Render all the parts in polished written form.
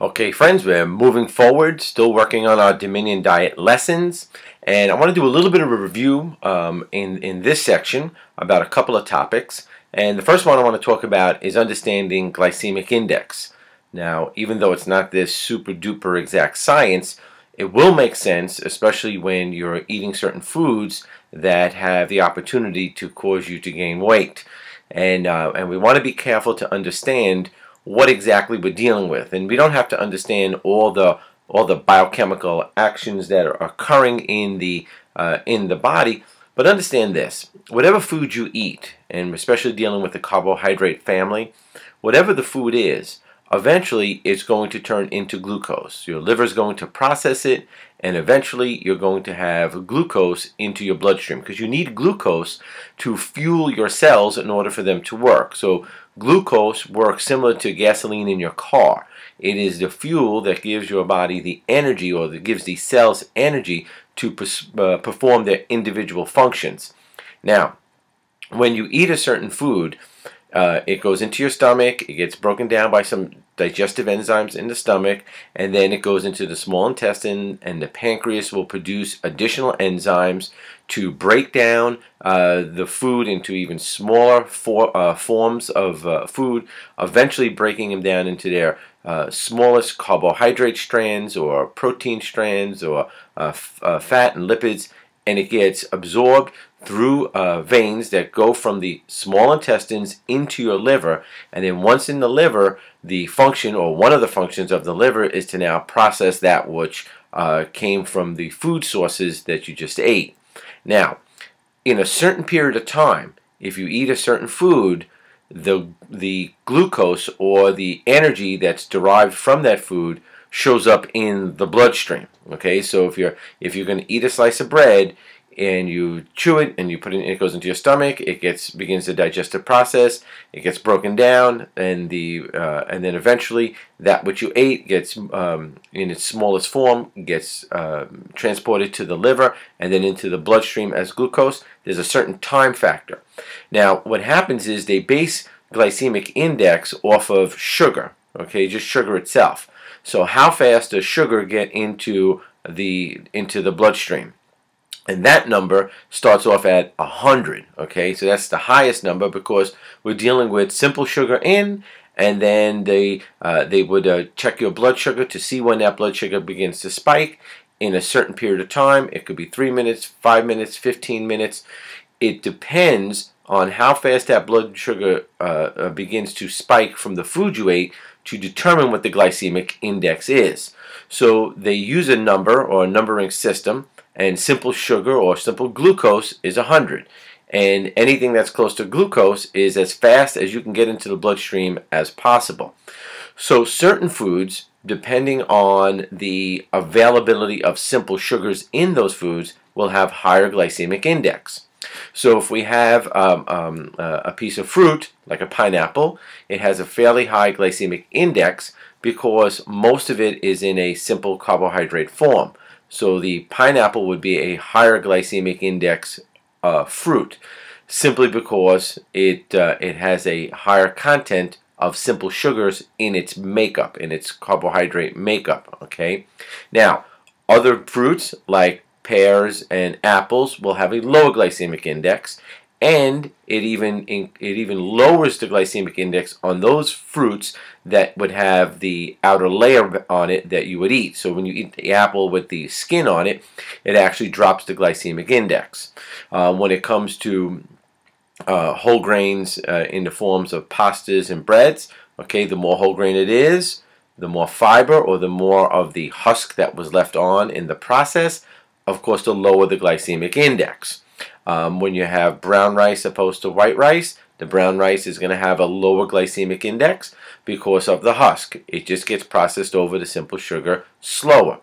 Okay, friends, we're moving forward, still working on our Dominion Diet lessons, and I want to do a little bit of a review in this section about a couple of topics. And the first one I want to talk about is understanding glycemic index. Now, even though it's not this super duper exact science, it will make sense, especially when you're eating certain foods that have the opportunity to cause you to gain weight. And we want to be careful to understand what exactly we're dealing with, and we don't have to understand all the biochemical actions that are occurring in the body, but understand this: whatever food you eat, and especially dealing with the carbohydrate family, whatever the food is, eventually it's going to turn into glucose. Your liver is going to process it, and eventually you're going to have glucose into your bloodstream, because you need glucose to fuel your cells in order for them to work. So glucose works similar to gasoline in your car. It is the fuel that gives your body the energy, or that gives the cells energy to perform their individual functions. Now, when you eat a certain food, it goes into your stomach, it gets broken down by some digestive enzymes in the stomach, and then it goes into the small intestine, and the pancreas will produce additional enzymes to break down the food into even smaller forms of food, eventually breaking them down into their smallest carbohydrate strands or protein strands or fat and lipids, and it gets absorbed through veins that go from the small intestines into your liver. And then once in the liver, the function, or one of the functions of the liver, is to now process that which came from the food sources that you just ate. Now, in a certain period of time, if you eat a certain food, the glucose, or the energy that's derived from that food, shows up in the bloodstream. Okay, so if you're going to eat a slice of bread and you chew it and you put it goes into your stomach, it begins the digestive process, it gets broken down, and then eventually that which you ate gets in its smallest form gets transported to the liver and then into the bloodstream as glucose. There's a certain time factor. Now, what happens is they base glycemic index off of sugar, okay, just sugar itself. So how fast does sugar get into the bloodstream? And that number starts off at 100, okay? So that's the highest number, because we're dealing with simple sugar in, and then they would check your blood sugar to see when that blood sugar begins to spike in a certain period of time. It could be 3 minutes, 5 minutes, 15 minutes. It depends on how fast that blood sugar begins to spike from the food you ate to determine what the glycemic index is. So they use a number, or a numbering system, and simple sugar or simple glucose is 100. And anything that's close to glucose is as fast as you can get into the bloodstream as possible. So certain foods, depending on the availability of simple sugars in those foods, will have higher glycemic index. So if we have a piece of fruit, like a pineapple, it has a fairly high glycemic index because most of it is in a simple carbohydrate form. So the pineapple would be a higher glycemic index fruit, simply because it has a higher content of simple sugars in its makeup, in its carbohydrate makeup. Okay. Now, other fruits like pears and apples will have a lower glycemic index, and it even lowers the glycemic index on those fruits that would have the outer layer on it that you would eat. So when you eat the apple with the skin on it, it actually drops the glycemic index. When it comes to whole grains in the forms of pastas and breads, okay, the more whole grain it is, the more fiber, or the more of the husk that was left on in the process, of course, the lower the glycemic index. When you have brown rice opposed to white rice, the brown rice is going to have a lower glycemic index because of the husk. It just gets processed over the simple sugar slower.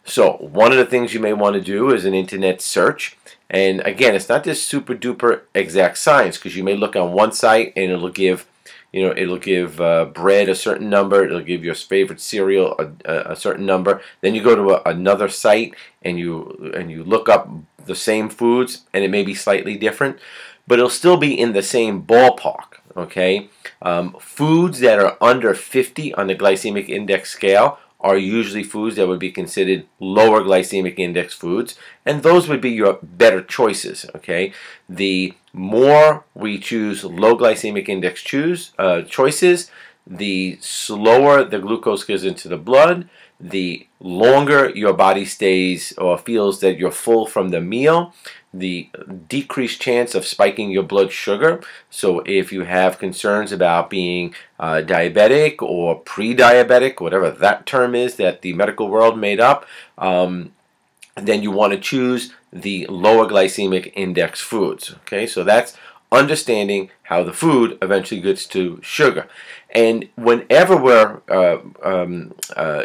So one of the things you may want to do is an internet search. And again, it's not this super duper exact science, because you may look on one site and it'll give bread a certain number, it'll give your favorite cereal a certain number. Then you go to another site and you look up the same foods, and it may be slightly different, but it'll still be in the same ballpark. Okay, foods that are under 50 on the glycemic index scale are usually foods that would be considered lower glycemic index foods, and those would be your better choices. Okay, the more we choose low glycemic index choices, the slower the glucose goes into the blood, the longer your body stays or feels that you're full from the meal, the decreased chance of spiking your blood sugar. So if you have concerns about being diabetic or pre-diabetic, whatever that term is that the medical world made up, then you want to choose the lower glycemic index foods. Okay, so that's understanding how the food eventually gets to sugar. And whenever we're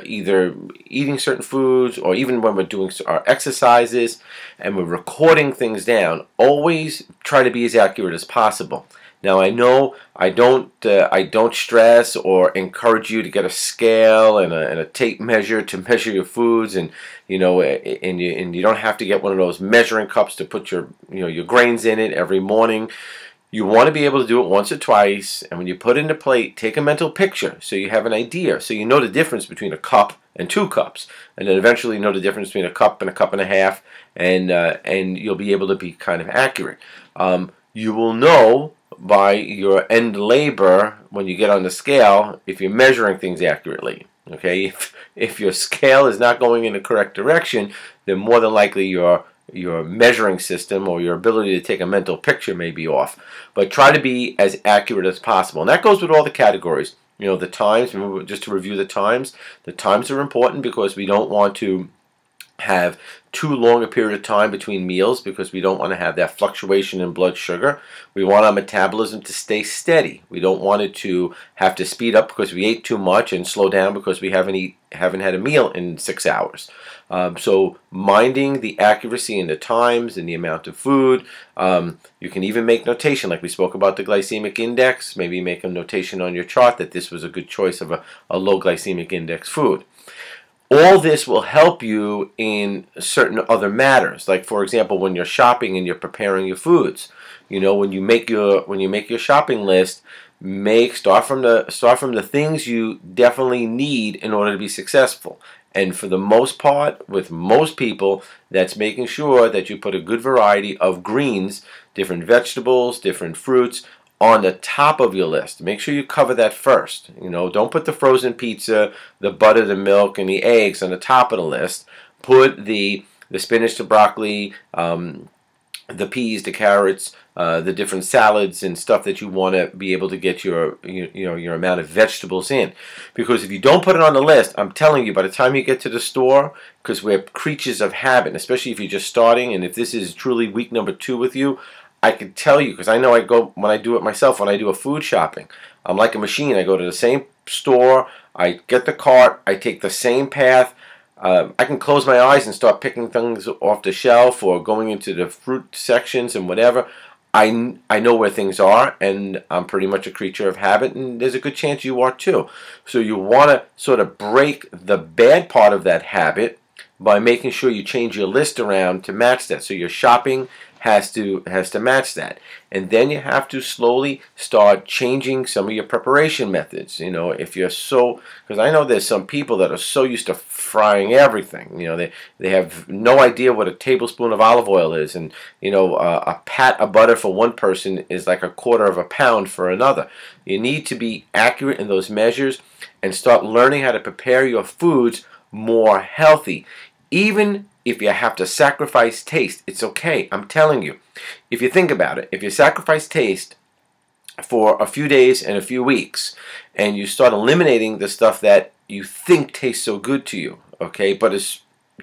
either eating certain foods or even when we're doing our exercises and we're recording things down, always try to be as accurate as possible. Now I know I don't stress or encourage you to get a scale and a tape measure to measure your foods, and you don't have to get one of those measuring cups to put your your grains in it every morning. You want to be able to do it once or twice, and when you put it in the plate, take a mental picture so you have an idea, so you know the difference between a cup and 2 cups, and then eventually you know the difference between a cup and a cup and a half, and you'll be able to be kind of accurate. You will know by your end labor when you get on the scale if you're measuring things accurately. Okay, if your scale is not going in the correct direction, then more than likely your measuring system or your ability to take a mental picture may be off. But try to be as accurate as possible, and that goes with all the categories. The times, remember, just to review the times are important because we don't want to have too long a period of time between meals, because we don't want to have that fluctuation in blood sugar. We want our metabolism to stay steady. We don't want it to have to speed up because we ate too much and slow down because we haven't had a meal in 6 hours. So minding the accuracy and the times and the amount of food. You can even make notation, like we spoke about the glycemic index. Maybe make a notation on your chart that this was a good choice of a low glycemic index food. All this will help you in certain other matters, like for example when you're shopping and you're preparing your foods. When you make your shopping list, start from the things you definitely need in order to be successful. And for the most part, with most people, that's making sure that you put a good variety of greens, different vegetables, different fruits on the top of your list. Make sure you cover that first. Don't put the frozen pizza, the butter, the milk, and the eggs on the top of the list. Put the spinach, the broccoli, the peas, the carrots, the different salads and stuff that you want to be able to get your amount of vegetables in. Because if you don't put it on the list, I'm telling you, by the time you get to the store, because we're creatures of habit, especially if you're just starting, and if this is truly week number 2 with you, I could tell you, because I know when I do it myself, when I do a food shopping, I'm like a machine. I go to the same store, I get the cart, I take the same path. I can close my eyes and start picking things off the shelf or going into the fruit sections and whatever. I know where things are, and I'm pretty much a creature of habit, and there's a good chance you are too. So you want to sort of break the bad part of that habit by making sure you change your list around to match that. So your shopping has to match that, and then you have to slowly start changing some of your preparation methods. If you're because I know there's some people that are so used to frying everything. They have no idea what a tablespoon of olive oil is, and a pat of butter for one person is like 1/4 of a pound for another. You need to be accurate in those measures and start learning how to prepare your foods more healthy. Even if you have to sacrifice taste, it's okay. I'm telling you. If you think about it, if you sacrifice taste for a few days and a few weeks, and you start eliminating the stuff that you think tastes so good to you, okay, but is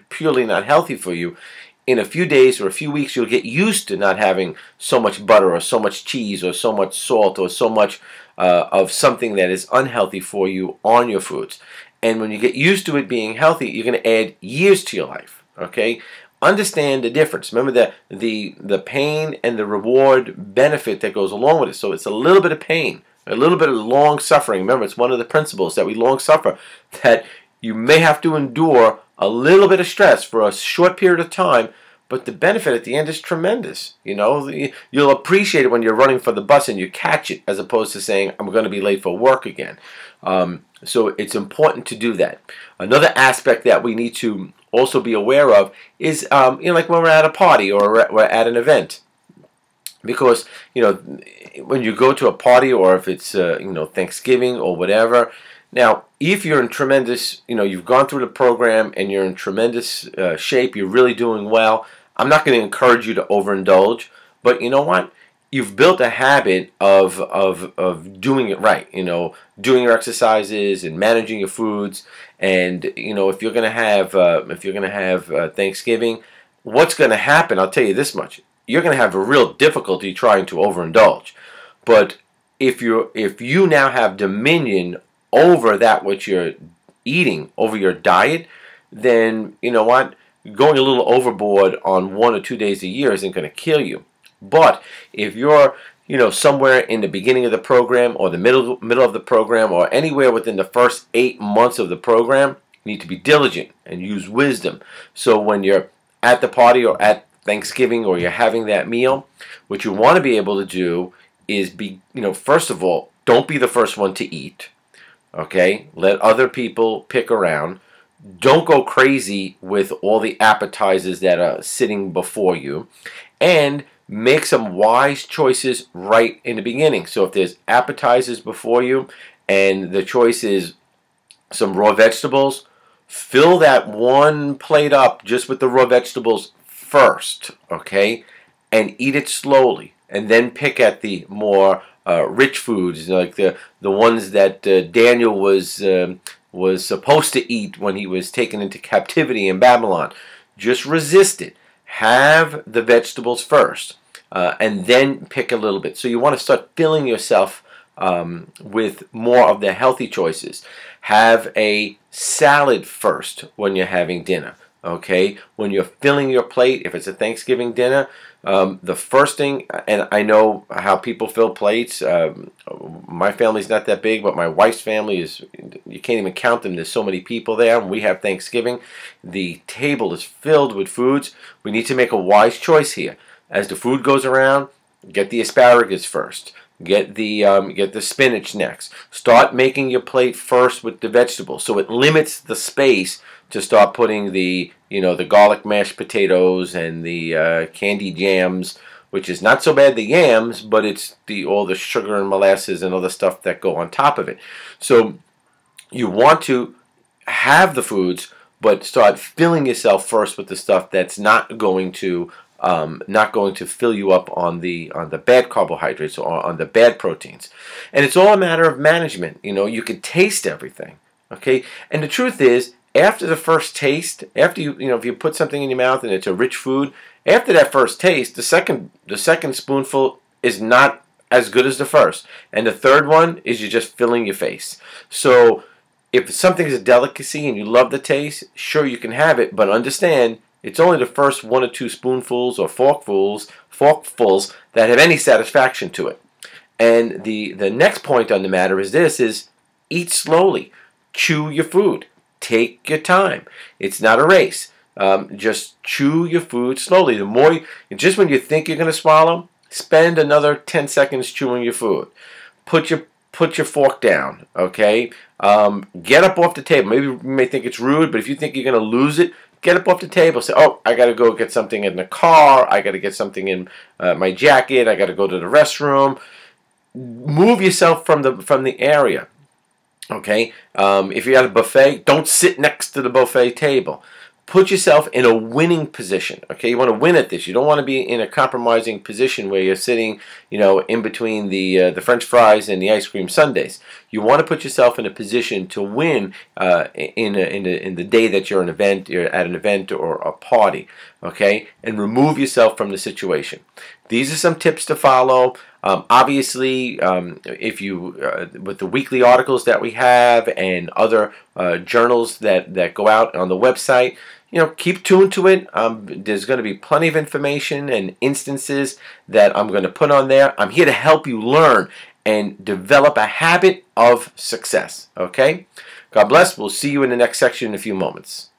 purely not healthy for you, in a few days or a few weeks, you'll get used to not having so much butter or so much cheese or so much salt or so much of something that is unhealthy for you on your foods. And when you get used to it being healthy, you're going to add years to your life. Okay, understand the difference. Remember the pain and the reward benefit that goes along with it. So it's a little bit of pain, a little bit of long suffering. Remember, it's one of the principles that we long suffer, that you may have to endure a little bit of stress for a short period of time, but the benefit at the end is tremendous. You know, you'll appreciate it when you're running for the bus and you catch it, as opposed to saying, I'm going to be late for work again. So it's important to do that. Another aspect that we need to also be aware of is, like when we're at a party or we're at an event. Because, when you go to a party, or if it's, Thanksgiving or whatever, now, if you're in tremendous, you've gone through the program and you're in tremendous shape, you're really doing well, I'm not going to encourage you to overindulge, but you know what? You've built a habit of doing it right, doing your exercises and managing your foods. And, if you're going to have Thanksgiving, what's going to happen, I'll tell you this much, you're going to have a real difficulty trying to overindulge. But if you now have dominion over that which you're eating, over your diet, then you know what? Going a little overboard on 1 or 2 days a year isn't going to kill you. But if you're somewhere in the beginning of the program or the middle of the program or anywhere within the first 8 months of the program, you need to be diligent and use wisdom. So when you're at the party or at Thanksgiving or you're having that meal, what you want to be able to do is first of all, don't be the first one to eat. Okay? Let other people pick around. Don't go crazy with all the appetizers that are sitting before you. And make some wise choices right in the beginning. So if there's appetizers before you and the choice is some raw vegetables, fill that one plate up just with the raw vegetables first, okay? And eat it slowly. And then pick at the more rich foods, like the ones that Daniel was supposed to eat when he was taken into captivity in Babylon. Just resist it. Have the vegetables first, and then pick a little bit. So you want to start filling yourself with more of the healthy choices. Have a salad first when you're having dinner. Okay, when you're filling your plate, if it's a Thanksgiving dinner, the first thing, and I know how people fill plates. My family's not that big, but my wife's family is, you can't even count them. There's so many people there. When we have Thanksgiving, the table is filled with foods. We need to make a wise choice here. As the food goes around, get the asparagus first. Get the spinach next. Start making your plate first with the vegetables, so it limits the space to start putting the the garlic mashed potatoes and the candied yams, which is not so bad, the yams, but it's all the sugar and molasses and other stuff that go on top of it. So you want to have the foods, but start filling yourself first with the stuff that's not going to fill you up on the bad carbohydrates or on the bad proteins. And it's all a matter of management. You can taste everything, okay? And the truth is, after the first taste, after if you put something in your mouth and it's a rich food, after that first taste, the second spoonful is not as good as the first, and the third one is you're just filling your face. So if something is a delicacy and you love the taste, sure, you can have it, but understand it's only the first 1 or 2 spoonfuls or forkfuls that have any satisfaction to it. And the next point on the matter is this: eat slowly, chew your food, take your time. It's not a race. Just chew your food slowly. The more, just when you think you're going to swallow, spend another 10 seconds chewing your food. Put your fork down. Okay. Get up off the table. Maybe you may think it's rude, but if you think you're going to lose it, get up off the table. Say, oh, I got to go get something in the car. I got to get something in my jacket. I got to go to the restroom. Move yourself from the area. Okay. If you're at a buffet, don't sit next to the buffet table. Put yourself in a winning position. Okay, you want to win at this. You don't want to be in a compromising position where you're sitting, in between the French fries and the ice cream sundaes. You want to put yourself in a position to win in the day that you're at an event or a party. Okay, and remove yourself from the situation. These are some tips to follow. Obviously, if you with the weekly articles that we have and other journals that go out on the website, keep tuned to it. There's going to be plenty of information and instances that I'm going to put on there. I'm here to help you learn and develop a habit of success. Okay? God bless. We'll see you in the next section in a few moments.